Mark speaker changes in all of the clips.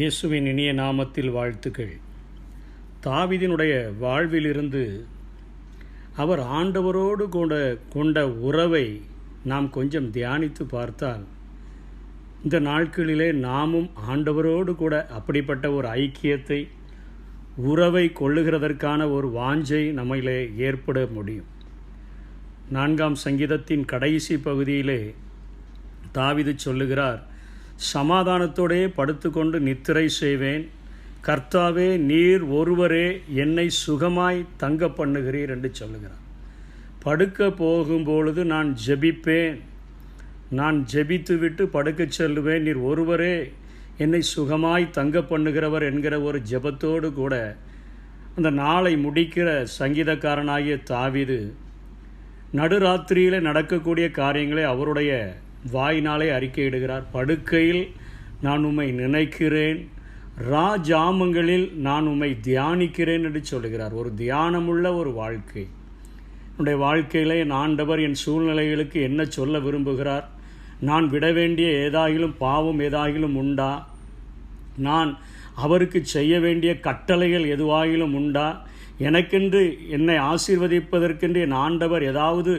Speaker 1: இயேசுவின் இனிய நாமத்தில் வாழ்த்துக்கள். தாவீதினுடைய வாழ்விலிருந்து அவர் ஆண்டவரோடு கொண்ட உறவை நாம் கொஞ்சம் தியானித்து பார்த்தால், இந்த நாட்களிலே நாமும் ஆண்டவரோடு கூட அப்படிப்பட்ட ஒரு ஐக்கியத்தை, உறவை கொள்ளுகிறதற்கான ஒரு வாஞ்சை நம்மிலே ஏற்பட முடியும். 4ஆம் சங்கீதத்தின் கடைசி பகுதியிலே தாவீது சொல்லுகிறார், சமாதானத்தோடே படுத்துக்கொண்டு நித்திரை செய்வேன், கர்த்தாவே நீர் ஒருவரே என்னை சுகமாய் தங்க பண்ணுகிறீர் என்று சொல்லுகிறார். படுக்க போகும்பொழுது நான் ஜெபிப்பேன், நான் ஜெபித்து விட்டு படுக்கச் செல்லுவேன், நீர் ஒருவரே என்னை சுகமாய் தங்க பண்ணுகிறவர் என்கிற ஒரு ஜெபத்தோடு கூட அந்த நாளை முடிக்கிற சங்கீதக்காரனாகிய தாவீது நடுராத்திரியில் நடக்கக்கூடிய காரியங்களை அவருடைய வாயினாலே அறிக்கையிடுகிறார். படுக்கையில் நான் உம்மை நினைக்கிறேன், ராஜாமங்களில் நான் உம்மை தியானிக்கிறேன் என்று சொல்லுகிறார். ஒரு தியானமுள்ள ஒரு வாழ்க்கை. என்னுடைய வாழ்க்கையிலே ஆண்டவர் என் சூழ்நிலைகளுக்கு என்ன சொல்ல விரும்புகிறார், நான் விட வேண்டிய ஏதாகிலும் பாவம் ஏதாகிலும் உண்டா, நான் அவருக்கு செய்ய வேண்டிய கட்டளைகள் எதுவாகிலும் உண்டா, எனக்கென்று என்னை ஆசீர்வதிப்பதற்கென்று என் ஆண்டவர் ஏதாவது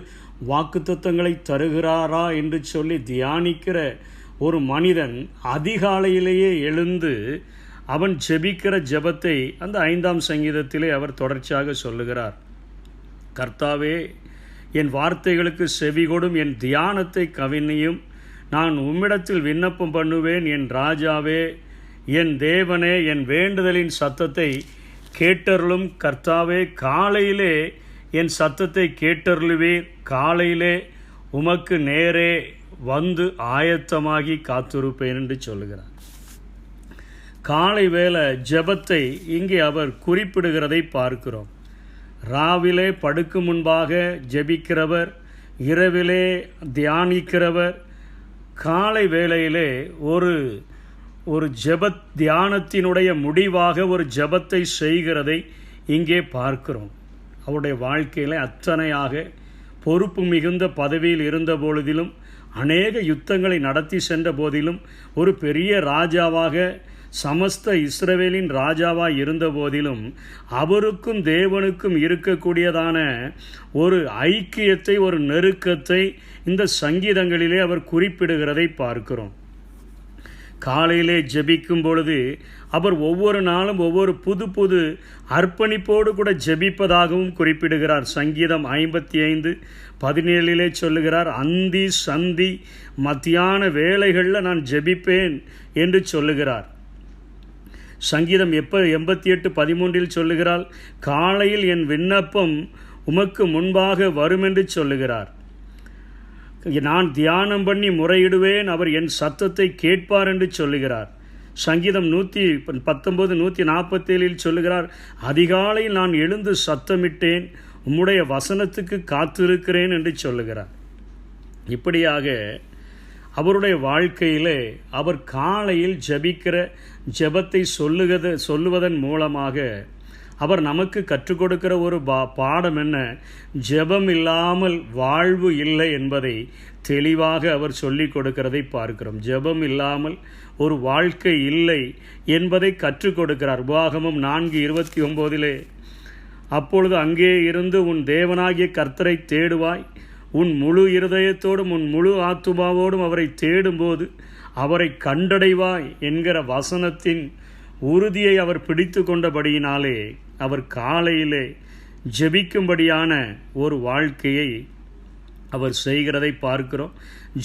Speaker 1: வாக்குத்தத்தங்களை தருகிறாரா என்று சொல்லி தியானிக்கிற ஒரு மனிதன் அதிகாலையிலேயே எழுந்து அவன் ஜெபிக்கிற ஜெபத்தை அந்த 5ஆம் சங்கீதத்திலே அவர் தொடர்ச்சியாக சொல்லுகிறார். கர்த்தாவே என் வார்த்தைகளுக்கு செவிகொடும், என் தியானத்தை கவினியும், நான் உம்மிடத்தில் விண்ணப்பம் பண்ணுவேன், என் ராஜாவே என் தேவனே என் வேண்டுதலின் சத்தத்தை கேட்டருளும். கர்த்தாவே காலையிலே என் சத்தத்தை கேட்டருளுவீர், காலையிலே உமக்கு நேரே வந்து ஆயத்தமாகி காத்திருப்பேன் என்று சொல்லுகிறார். காலை வேளை ஜெபத்தை இங்கே அவர் குறிப்பிடுகிறதை பார்க்கிறோம். ராவிலே படுக்கும் முன்பாக ஜெபிக்கிறவர், இரவிலே தியானிக்கிறவர், காலை வேளையிலே ஒரு ஜெப தியானத்தினுடைய முடிவாக ஒரு ஜெபத்தை செய்கிறதை இங்கே பார்க்கிறோம். அவருடைய வாழ்க்கையில் அத்தனையாக பொறுப்பு மிகுந்த பதவியில் இருந்த பொழுதிலும், அநேக யுத்தங்களை நடத்தி சென்ற போதிலும், ஒரு பெரிய ராஜாவாக சமஸ்த இஸ்ரவேலின் ராஜாவாக இருந்த போதிலும், அவருக்கும் தேவனுக்கும் இருக்கக்கூடியதான ஒரு ஐக்கியத்தை, ஒரு நெருக்கத்தை இந்த சங்கீதங்களிலே அவர் குறிப்பிடுகிறதை பார்க்கிறோம். காலையிலே ஜெபிக்கும் பொழுது அவர் ஒவ்வொரு நாளும் ஒவ்வொரு புது அர்ப்பணிப்போடு கூட ஜெபிப்பதாகவும் குறிப்பிடுகிறார். சங்கீதம் 55:17 சொல்லுகிறார், அந்தி சந்தி மத்தியான வேளைகளில் நான் ஜெபிப்பேன் என்று சொல்லுகிறார். சங்கீதம் 88:13 சொல்லுகிறார், காலையில் என் விண்ணப்பம் உமக்கு முன்பாக வரும் என்று சொல்லுகிறார். நான் தியானம் பண்ணி முறையிடுவேன், அவர் என் சத்தத்தை கேட்பார் என்று சொல்லுகிறார். சங்கீதம் 119:147 சொல்லுகிறார், அதிகாலையில் நான் எழுந்து சத்தமிட்டேன், உம்முடைய வசனத்துக்கு காத்திருக்கிறேன் என்று சொல்லுகிறார். இப்படியாக அவருடைய வாழ்க்கையிலே அவர் காலையில் ஜெபிக்கிற ஜெபத்தை சொல்லுவதன் மூலமாக அவர் நமக்கு கற்றுக் கொடுக்கிற ஒரு பாடம் என்ன, ஜெபம் இல்லாமல் வாழ்வு இல்லை என்பதை தெளிவாக அவர் சொல்லிக் கொடுக்கிறதை பார்க்கிறோம். ஜெபம் இல்லாமல் ஒரு வாழ்க்கை இல்லை என்பதை கற்றுக் கொடுக்கிறார். உபாகமம் 4:29 அப்பொழுது அங்கே இருந்து உன் தேவனாகிய கர்த்தரை தேடுவாய், உன் முழு இருதயத்தோடும் உன் முழு ஆத்துமாவோடும் அவரை தேடும்போது அவரை கண்டடைவாய் என்கிற வசனத்தின் உறுதியை அவர் பிடித்து கொண்டபடியினாலே அவர் காலையிலே ஜெபிக்கும்படியான ஒரு வாழ்க்கையை அவர் செய்கிறதை பார்க்கிறோம்.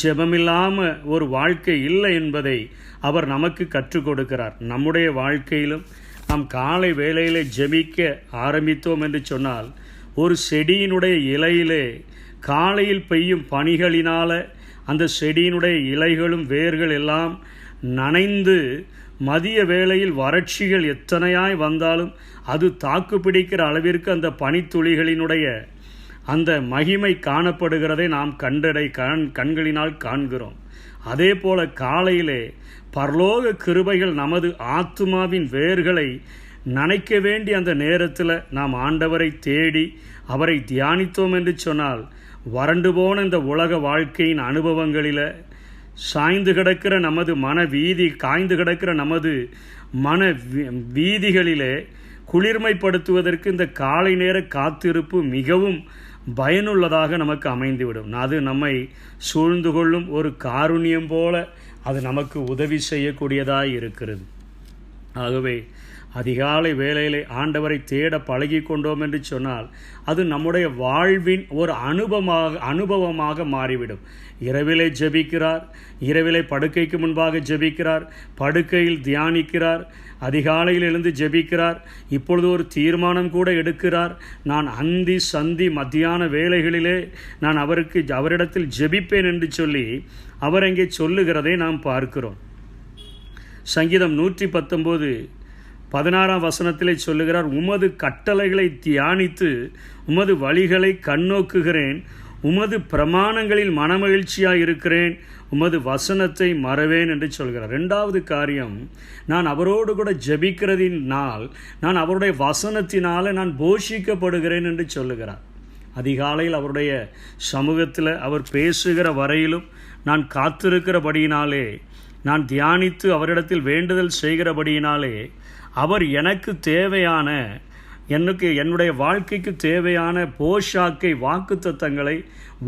Speaker 1: ஜெபமில்லாமல் ஒரு வாழ்க்கை இல்லை என்பதை அவர் நமக்கு கற்றுக் கொடுக்கிறார். நம்முடைய வாழ்க்கையிலும் நாம் காலை வேளையிலே ஜெபிக்க ஆரம்பித்தோம் என்று சொன்னால், ஒரு செடியினுடைய இலையிலே காலையில் பெய்யும் பனிகளினால் அந்த செடியினுடைய இலைகளும் வேர்கள் எல்லாம் நனைந்து, மதிய வேளையில் வறட்சிகள் எத்தனையாய் வந்தாலும் அது தாக்கு பிடிக்கிற அளவிற்கு அந்த பனித்துளிகளினுடைய அந்த மகிமை காணப்படுகிறதை நாம் கண்களினால் காண்கிறோம். அதே போல காலையிலே பரலோக கிருபைகள் நமது ஆத்துமாவின் வேர்களை நனைக்க வேண்டிய அந்த நேரத்தில் நாம் ஆண்டவரை தேடி அவரை தியானித்தோம் என்று சொன்னால், வறண்டு போன இந்த உலக வாழ்க்கையின் அனுபவங்களில் சாய்ந்து கிடக்கிற நமது மன வீதி, காய்ந்து கிடக்கிற நமது மன வீதிகளிலே குளிர்மைப்படுத்துவதற்கு இந்த காலை நேர காத்திருப்பு மிகவும் பயனுள்ளதாக நமக்கு அமைந்துவிடும். அது நம்மை சூழ்ந்து கொள்ளும் ஒரு காருண்யம் போல அது நமக்கு உதவி செய்யக்கூடியதாக இருக்கிறது. ஆகவே அதிகாலை வேளையிலே ஆண்டவரை தேட பழகி கொண்டோம் என்று சொன்னால் அது நம்முடைய வாழ்வின் ஒரு அனுபவமாக மாறிவிடும். இரவிலே ஜெபிக்கிறார், இரவிலே படுக்கைக்கு முன்பாக ஜெபிக்கிறார், படுக்கையில் தியானிக்கிறார், அதிகாலையில் எழுந்து ஜெபிக்கிறார், இப்பொழுது ஒரு தீர்மானம் கூட எடுக்கிறார். நான் அந்தி சந்தி மத்தியான வேளைகளிலே நான் அவரிடத்தில் ஜெபிப்பேன் என்று சொல்லி அவர் அங்கே சொல்லுகிறதை நாம் பார்க்கிறோம். சங்கீதம் 119:16 சொல்லுகிறார், உமது கட்டளைகளை தியானித்து உமது வழிகளை கண்ணோக்குகிறேன், உமது பிரமாணங்களில் மனமகிழ்ச்சியாக இருக்கிறேன், உமது வசனத்தை மறவேன் என்று சொல்கிறார். ரெண்டாவது காரியம், நான் அவரோடு கூட ஜெபிக்கிறதினால் நான் அவருடைய வசனத்தினால் நான் போஷிக்கப்படுகிறேன் என்று சொல்லுகிறார். அதிகாலையில் அவருடைய சமூகத்தில் அவர் பேசுகிற வரையிலும் நான் காத்திருக்கிறபடியினாலே, நான் தியானித்து அவரிடத்தில் வேண்டுதல் செய்கிறபடியினாலே அவர் எனக்கு தேவையான, என்னுடைய வாழ்க்கைக்கு தேவையான போஷாக்கை, வாக்குத்தத்தங்களை,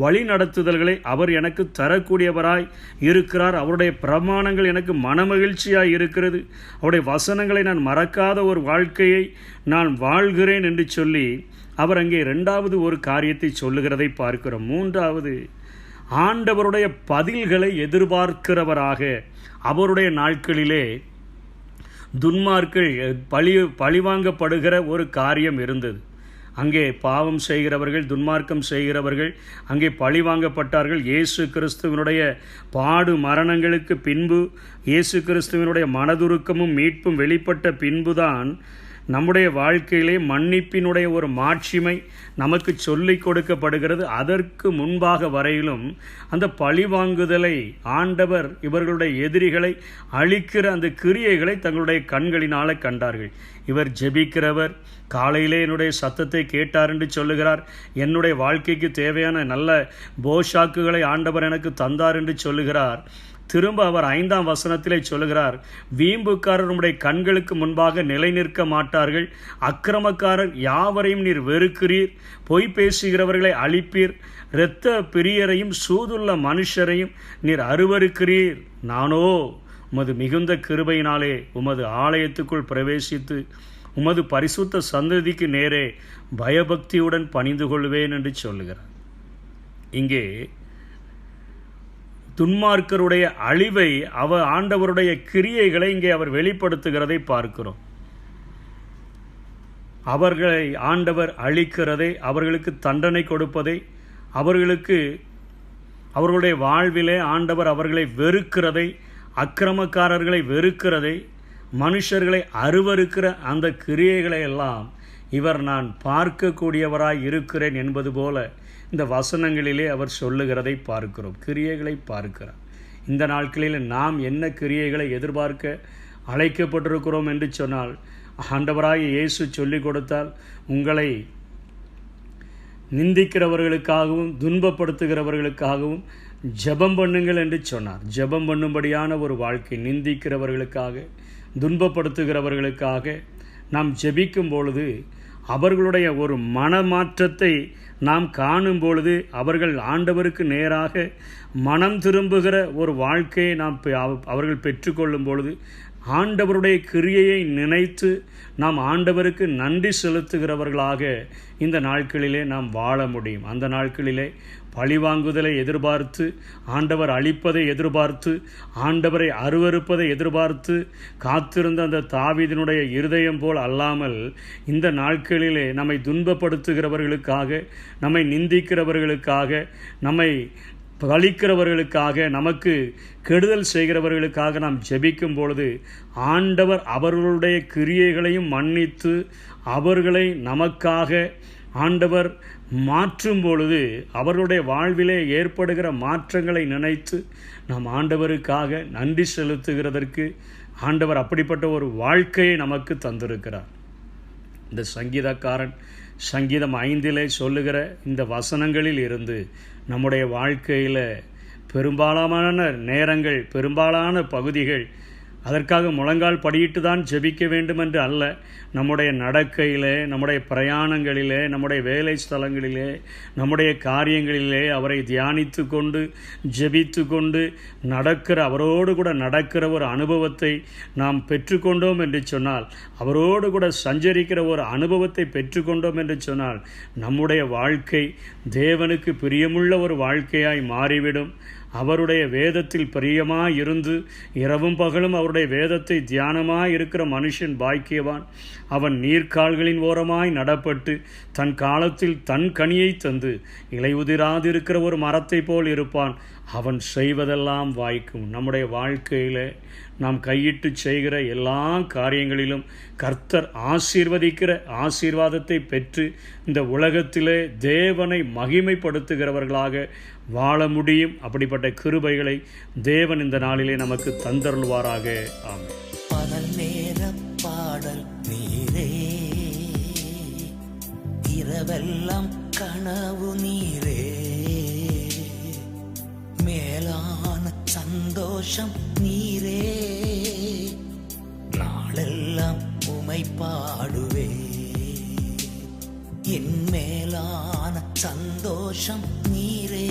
Speaker 1: வழி நடத்துதல்களை அவர் எனக்கு தரக்கூடியவராய் இருக்கிறார். அவருடைய பிரமாணங்கள் எனக்கு மனமகிழ்ச்சியாய் இருக்கிறது. அவருடைய வசனங்களை நான் மறக்காத ஒரு வாழ்க்கையை நான் வாழ்கிறேன் என்று சொல்லி அவர் அங்கே இரண்டாவது ஒரு காரியத்தை சொல்லுகிறதை பார்க்கிறோம். மூன்றாவது, ஆண்டவருடைய பதில்களை எதிர்பார்க்கிறவராக. அவருடைய நாட்களிலே துன்மார்கள் பழிவாங்கப்படுகிற ஒரு காரியம் இருந்தது. அங்கே பாவம் செய்கிறவர்கள், துன்மார்க்கம் செய்கிறவர்கள் அங்கே பழிவாங்கப்பட்டார்கள். இயேசு கிறிஸ்துவனுடைய பாடு மரணங்களுக்கு பின்பு, இயேசு கிறிஸ்துவனுடைய மனதுருக்கமும் மீட்பும் வெளிப்பட்ட பின்புதான் நம்முடைய வாழ்க்கையிலே மன்னிப்பினுடைய ஒரு மாட்சிமை நமக்கு சொல்லிக் கொடுக்கப்படுகிறது. அதற்கு முன்பாக வரையிலும் அந்த பழிவாங்குதலை ஆண்டவர் இவர்களுடைய எதிரிகளை அழிக்கிற அந்த கிரியைகளை தங்களுடைய கண்களினால கண்டார்கள். இவர் ஜெபிக்கிறவர், காலையிலே என்னுடைய சத்தத்தை கேட்டார் என்று சொல்லுகிறார். என்னுடைய வாழ்க்கைக்கு தேவையான நல்ல போஷாக்குகளை ஆண்டவர் எனக்கு தந்தார் என்று சொல்லுகிறார். திரும்ப அவர் 5ஆம் வசனத்திலே சொல்லுகிறார், வீம்புக்காரர் உம்முடைய கண்களுக்கு முன்பாக நிலை நிற்க மாட்டார்கள், அக்கிரமக்காரர் யாவரையும் நீர் வெறுக்கிறீர், பொய் பேசுகிறவர்களை அழிப்பீர், இரத்த பிரியரையும் சூதுள்ள மனுஷரையும் நீர் அருவருக்கிறீர். நானோ உமது மிகுந்த கிருபையினாலே உமது ஆலயத்துக்குள் பிரவேசித்து உமது பரிசுத்த சந்ததிக்கு நேரே பயபக்தியுடன் பணிந்து கொள்வேன் என்று சொல்லுகிறார். இங்கே துன்மார்க்கருடைய அழிவை, ஆண்டவருடைய கிரியைகளை இங்கே அவர் வெளிப்படுத்துகிறதை பார்க்கிறோம். அவர்களை ஆண்டவர் அழிக்கிறதை, அவர்களுக்கு தண்டனை கொடுப்பதை, அவர்களுடைய வாழ்விலே ஆண்டவர் அவர்களை வெறுக்கிறதை, அக்கிரமக்காரர்களை வெறுக்கிறதை, மனுஷர்களை அருவருக்கிற அந்த கிரியைகளை எல்லாம் இவர் நான் பார்க்கக்கூடியவராய் இருக்கிறேன் என்பது போல இந்த வசனங்களிலே அவர் சொல்லுகிறதை பார்க்கிறோம். கிரியைகளை பார்க்கிறார். இந்த நாட்களில் நாம் என்ன கிரியைகளை எதிர்பார்க்க அழைக்கப்பட்டிருக்கிறோம் என்று சொன்னால், ஆண்டவராய் இயேசு சொல்லிக் கொடுத்தால், உங்களை நிந்திக்கிறவர்களுக்காகவும் துன்பப்படுத்துகிறவர்களுக்காகவும் ஜெபம் பண்ணுங்கள் என்று சொன்னார். ஜெபம் பண்ணும்படியான ஒரு வாழ்க்கை, நிந்திக்கிறவர்களுக்காக துன்பப்படுத்துகிறவர்களுக்காக நாம் ஜெபிக்கும் பொழுது அவர்களுடைய ஒரு மனமாற்றத்தை நாம் காணும் பொழுது, அவர்கள் ஆண்டவருக்கு நேராக மனம் திரும்புகிற ஒரு வாழ்க்கையை அவர்கள் பெற்றுக்கொள்ளும் பொழுது, ஆண்டவருடைய கிரியையை நினைத்து நாம் ஆண்டவருக்கு நன்றி செலுத்துகிறவர்களாக இந்த நாட்களிலே நாம் வாழ முடியும். அந்த நாட்களிலே பழிவாங்குதலை எதிர்பார்த்து, ஆண்டவர் அழிப்பதை எதிர்பார்த்து, ஆண்டவரை அருவருப்பதை எதிர்பார்த்து காத்திருந்த அந்த தாவீதினுடைய இருதயம் போல் அல்லாமல், இந்த நாட்களிலே நம்மை துன்பப்படுத்துகிறவர்களுக்காக, நம்மை நிந்திக்கிறவர்களுக்காக, நம்மை பழிக்கிறவர்களுக்காக, நமக்கு கெடுதல் செய்கிறவர்களுக்காக நாம் ஜெபிக்கும் பொழுது ஆண்டவர் அவர்களுடைய கிரியைகளையும் மன்னித்து அவர்களை நமக்காக ஆண்டவர் மாற்றும் பொழுது, அவர்களுடைய வாழ்விலே ஏற்படுகிற மாற்றங்களை நினைத்து நாம் ஆண்டவருக்காக நன்றி செலுத்துகிறதற்கு ஆண்டவர் அப்படிப்பட்ட ஒரு வாழ்க்கையை நமக்கு தந்திருக்கிறார். இந்த சங்கீதக்காரன் சங்கீதம் 5 சொல்லுகிற இந்த வசனங்களில் இருந்து நம்முடைய வாழ்க்கையில் பெரும்பாலான நேரங்கள், பெரும்பாலான பகுதிகள் அதற்காக முழங்கால் படியிட்டு தான் ஜெபிக்க வேண்டும் என்று அல்ல. நம்முடைய நடக்கையிலே, நம்முடைய பிரயாணங்களிலே, நம்முடைய வேலை ஸ்தலங்களிலே, நம்முடைய காரியங்களிலே அவரை தியானித்து கொண்டு ஜெபித்து கொண்டு அவரோடு கூட நடக்கிற ஒரு அனுபவத்தை நாம் பெற்றுக்கொண்டோம் என்று சொன்னால், அவரோடு கூட சஞ்சரிக்கிற ஒரு அனுபவத்தை பெற்றுக்கொண்டோம் என்று சொன்னால், நம்முடைய வாழ்க்கை தேவனுக்கு பிரியமுள்ள ஒரு வாழ்க்கையாய் மாறிவிடும். அவருடைய வேதத்தில் பிரியமாக இருந்து இரவும் பகலும் அவருடைய வேதத்தை தியானமாக இருக்கிற மனுஷன் பாக்கியவான். அவன் நீர்க்கால்களின் ஓரமாய் நடப்பட்டு தன் காலத்தில் தன் கனியை தந்து இலையுதிராதிருக்கிற ஒரு மரத்தை போல் இருப்பான். அவன் செய்வதெல்லாம் வாய்க்கும். நம்முடைய வாழ்க்கையில் நாம் கையிட்டு செய்கிற எல்லா காரியங்களிலும் கர்த்தர் ஆசீர்வதிக்கிற ஆசீர்வாதத்தை பெற்று இந்த உலகத்திலே தேவனை மகிமைப்படுத்துகிறவர்களாக வாழ முடியும். அப்படிப்பட்ட கிருபைகளை தேவன் இந்த நாளிலே நமக்கு தந்தருள்வாராக. ஆமென்.
Speaker 2: பகல் நேர பாடல் நீரே, இரவெல்லாம் கனவு நீரே, மேலான சந்தோஷம் நீரே, நாளெல்லாம் உமை பாடுவே, என் மேலான சந்தோஷம் நீரே.